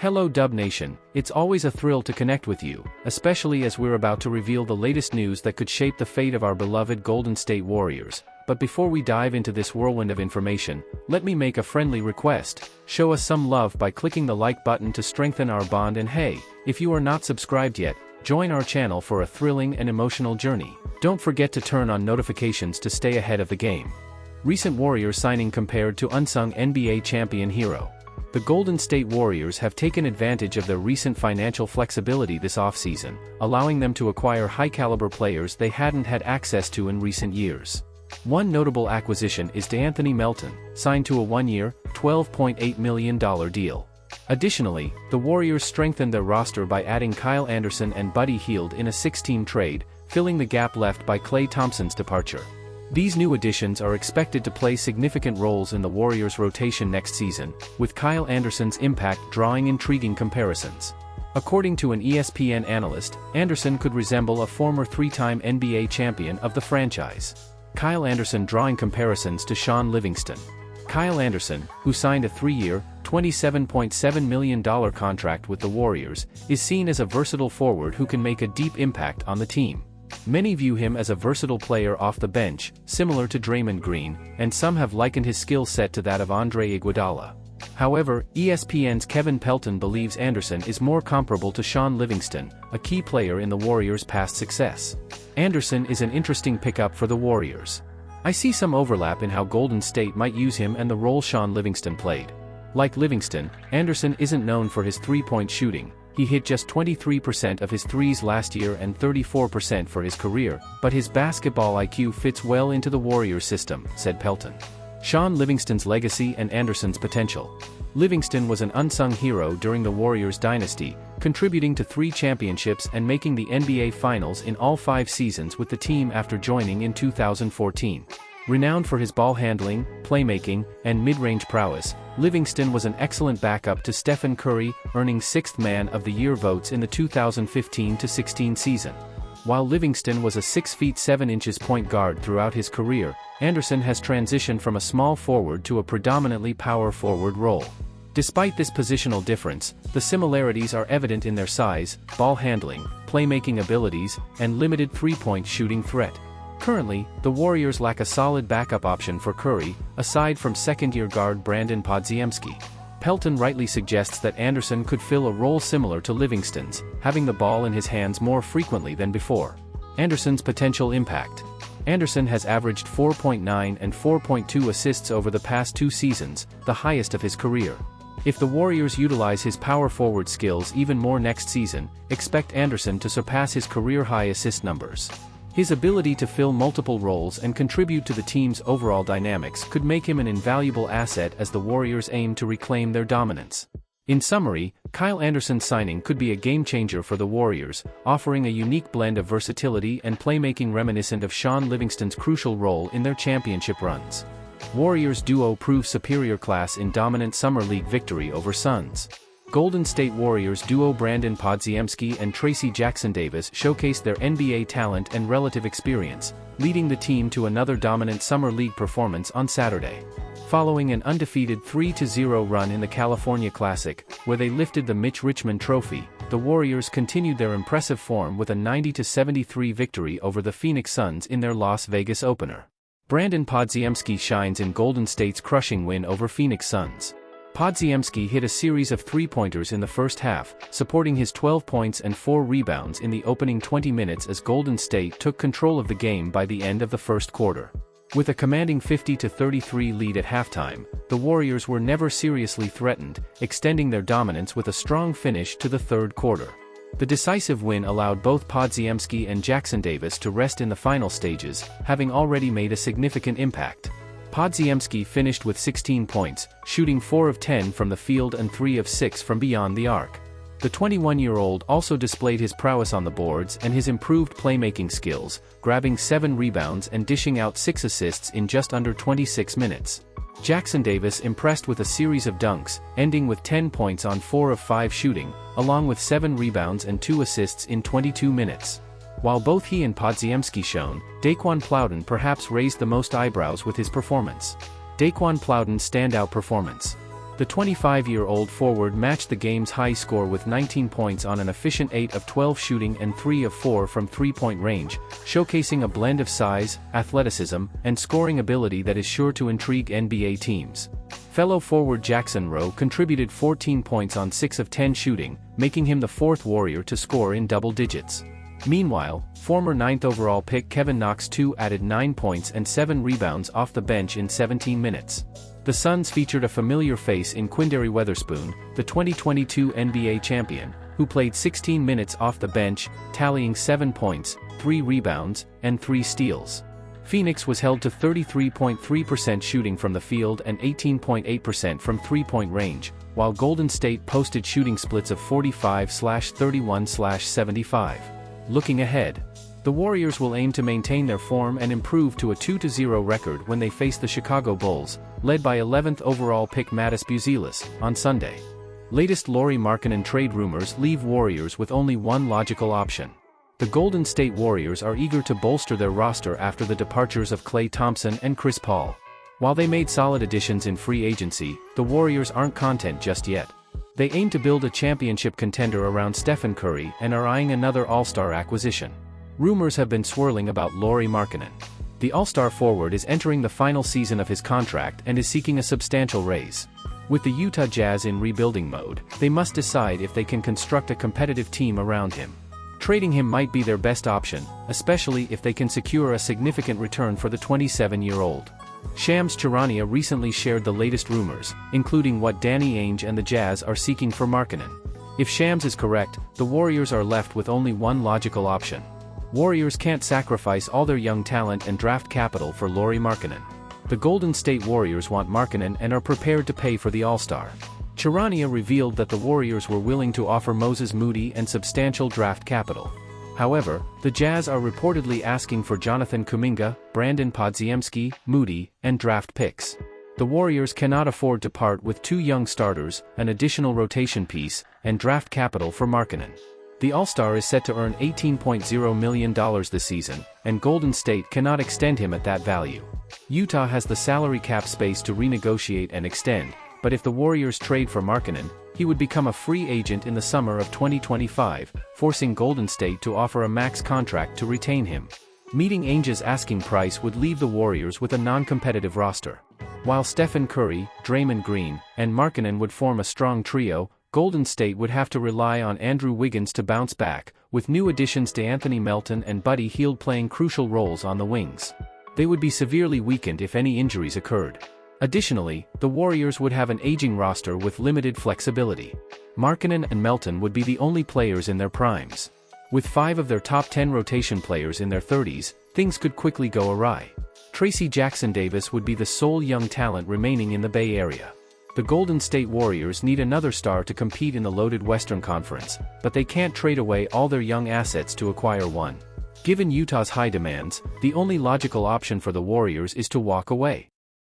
Hello Dub Nation, it's always a thrill to connect with you, especially as we're about to reveal the latest news that could shape the fate of our beloved Golden State Warriors. But before we dive into this whirlwind of information, let me make a friendly request. Show us some love by clicking the like button to strengthen our bond, and hey, if you are not subscribed yet, join our channel for a thrilling and emotional journey. Don't forget to turn on notifications to stay ahead of the game. Recent Warriors signing compared to unsung NBA champion hero. The Golden State Warriors have taken advantage of their recent financial flexibility this offseason, allowing them to acquire high-caliber players they hadn't had access to in recent years. One notable acquisition is De'Anthony Melton, signed to a one-year, $12.8 million deal. Additionally, the Warriors strengthened their roster by adding Kyle Anderson and Buddy Hield in a 6-team trade, filling the gap left by Klay Thompson's departure. These new additions are expected to play significant roles in the Warriors' rotation next season, with Kyle Anderson's impact drawing intriguing comparisons. According to an ESPN analyst, Anderson could resemble a former 3-time NBA champion of the franchise. Kyle Anderson drawing comparisons to Shaun Livingston. Kyle Anderson, who signed a 3-year, $27.7 million contract with the Warriors, is seen as a versatile forward who can make a deep impact on the team. Many view him as a versatile player off the bench, similar to Draymond Green, and some have likened his skill set to that of Andre Iguodala. However, ESPN's Kevin Pelton believes Anderson is more comparable to Shaun Livingston, a key player in the Warriors' past success. Anderson is an interesting pickup for the Warriors. I see some overlap in how Golden State might use him and the role Shaun Livingston played. Like Livingston, Anderson isn't known for his three-point shooting. He hit just 23% of his threes last year and 34% for his career, but his basketball IQ fits well into the Warriors system, said Pelton. Shaun Livingston's legacy and Anderson's potential. Livingston was an unsung hero during the Warriors dynasty, contributing to 3 championships and making the NBA Finals in all 5 seasons with the team after joining in 2014. Renowned for his ball handling, playmaking, and mid-range prowess, Livingston was an excellent backup to Stephen Curry, earning 6th Man of the Year votes in the 2015-16 season. While Livingston was a 6 feet 7 inches point guard throughout his career, Anderson has transitioned from a small forward to a predominantly power forward role. Despite this positional difference, the similarities are evident in their size, ball handling, playmaking abilities, and limited three-point shooting threat. Currently, the Warriors lack a solid backup option for Curry, aside from second-year guard Brandon Podziemski. Pelton rightly suggests that Anderson could fill a role similar to Livingston's, having the ball in his hands more frequently than before. Anderson's potential impact. Anderson has averaged 4.9 and 4.2 assists over the past 2 seasons, the highest of his career. If the Warriors utilize his power forward skills even more next season, expect Anderson to surpass his career-high assist numbers. His ability to fill multiple roles and contribute to the team's overall dynamics could make him an invaluable asset as the Warriors aim to reclaim their dominance. In summary, Kyle Anderson's signing could be a game-changer for the Warriors, offering a unique blend of versatility and playmaking reminiscent of Shaun Livingston's crucial role in their championship runs. Warriors duo proves superior class in dominant Summer League victory over Suns. Golden State Warriors duo Brandon Podziemski and Tracy Jackson-Davis showcased their NBA talent and relative experience, leading the team to another dominant Summer League performance on Saturday. Following an undefeated 3-0 run in the California Classic, where they lifted the Mitch Richmond Trophy, the Warriors continued their impressive form with a 90-73 victory over the Phoenix Suns in their Las Vegas opener. Brandon Podziemski shines in Golden State's crushing win over Phoenix Suns. Podziemski hit a series of three-pointers in the first half, supporting his 12 points and 4 rebounds in the opening 20 minutes as Golden State took control of the game by the end of the first quarter. With a commanding 50-33 lead at halftime, the Warriors were never seriously threatened, extending their dominance with a strong finish to the third quarter. The decisive win allowed both Podziemski and Jackson-Davis to rest in the final stages, having already made a significant impact. Podziemski finished with 16 points, shooting 4 of 10 from the field and 3 of 6 from beyond the arc. The 21-year-old also displayed his prowess on the boards and his improved playmaking skills, grabbing 7 rebounds and dishing out 6 assists in just under 26 minutes. Jackson-Davis impressed with a series of dunks, ending with 10 points on 4 of 5 shooting, along with 7 rebounds and 2 assists in 22 minutes. While both he and Podziemski shone, Daquan Plowden perhaps raised the most eyebrows with his performance. Daquan Plowden's standout performance. The 25-year-old forward matched the game's high score with 19 points on an efficient 8 of 12 shooting and 3 of 4 from three-point range, showcasing a blend of size, athleticism, and scoring ability that is sure to intrigue NBA teams. Fellow forward Jackson Rowe contributed 14 points on 6 of 10 shooting, making him the fourth Warrior to score in double digits. Meanwhile, former 9th overall pick Kevin Knox too added 9 points and 7 rebounds off the bench in 17 minutes. The Suns featured a familiar face in Quinndary Weatherspoon, the 2022 NBA champion, who played 16 minutes off the bench, tallying 7 points, 3 rebounds, and 3 steals. Phoenix was held to 33.3% shooting from the field and 18.8% from three-point range, while Golden State posted shooting splits of 45/31/75. Looking ahead, the Warriors will aim to maintain their form and improve to a 2-0 record when they face the Chicago Bulls, led by 11th overall pick Matas Buzelis, on Sunday. Latest Lauri Markkanen trade rumors leave Warriors with only one logical option. The Golden State Warriors are eager to bolster their roster after the departures of Klay Thompson and Chris Paul. While they made solid additions in free agency, the Warriors aren't content just yet. They aim to build a championship contender around Stephen Curry and are eyeing another All-Star acquisition. Rumors have been swirling about Lauri Markkanen. The All-Star forward is entering the final season of his contract and is seeking a substantial raise. With the Utah Jazz in rebuilding mode, they must decide if they can construct a competitive team around him. Trading him might be their best option, especially if they can secure a significant return for the 27-year-old. Shams Charania recently shared the latest rumors, including what Danny Ainge and the Jazz are seeking for Markkanen. If Shams is correct, the Warriors are left with only one logical option. Warriors can't sacrifice all their young talent and draft capital for Lauri Markkanen. The Golden State Warriors want Markkanen and are prepared to pay for the All-Star. Charania revealed that the Warriors were willing to offer Moses Moody and substantial draft capital. However, the Jazz are reportedly asking for Jonathan Kuminga, Brandon Podziemski, Moody, and draft picks. The Warriors cannot afford to part with 2 young starters, an additional rotation piece, and draft capital for Markkanen. The All-Star is set to earn $18.0 million this season, and Golden State cannot extend him at that value. Utah has the salary cap space to renegotiate and extend, but if the Warriors trade for Markkanen, he would become a free agent in the summer of 2025, forcing Golden State to offer a max contract to retain him. Meeting Ainge's asking price would leave the Warriors with a non-competitive roster. While Stephen Curry, Draymond Green, and Markkanen would form a strong trio, Golden State would have to rely on Andrew Wiggins to bounce back, with new additions to Anthony Melton and Buddy Hield playing crucial roles on the wings. They would be severely weakened if any injuries occurred. Additionally, the Warriors would have an aging roster with limited flexibility. Markkanen and Melton would be the only players in their primes. With 5 of their top 10 rotation players in their 30s, things could quickly go awry. Tracy Jackson-Davis would be the sole young talent remaining in the Bay Area. The Golden State Warriors need another star to compete in the loaded Western Conference, but they can't trade away all their young assets to acquire one. Given Utah's high demands, the only logical option for the Warriors is to walk away.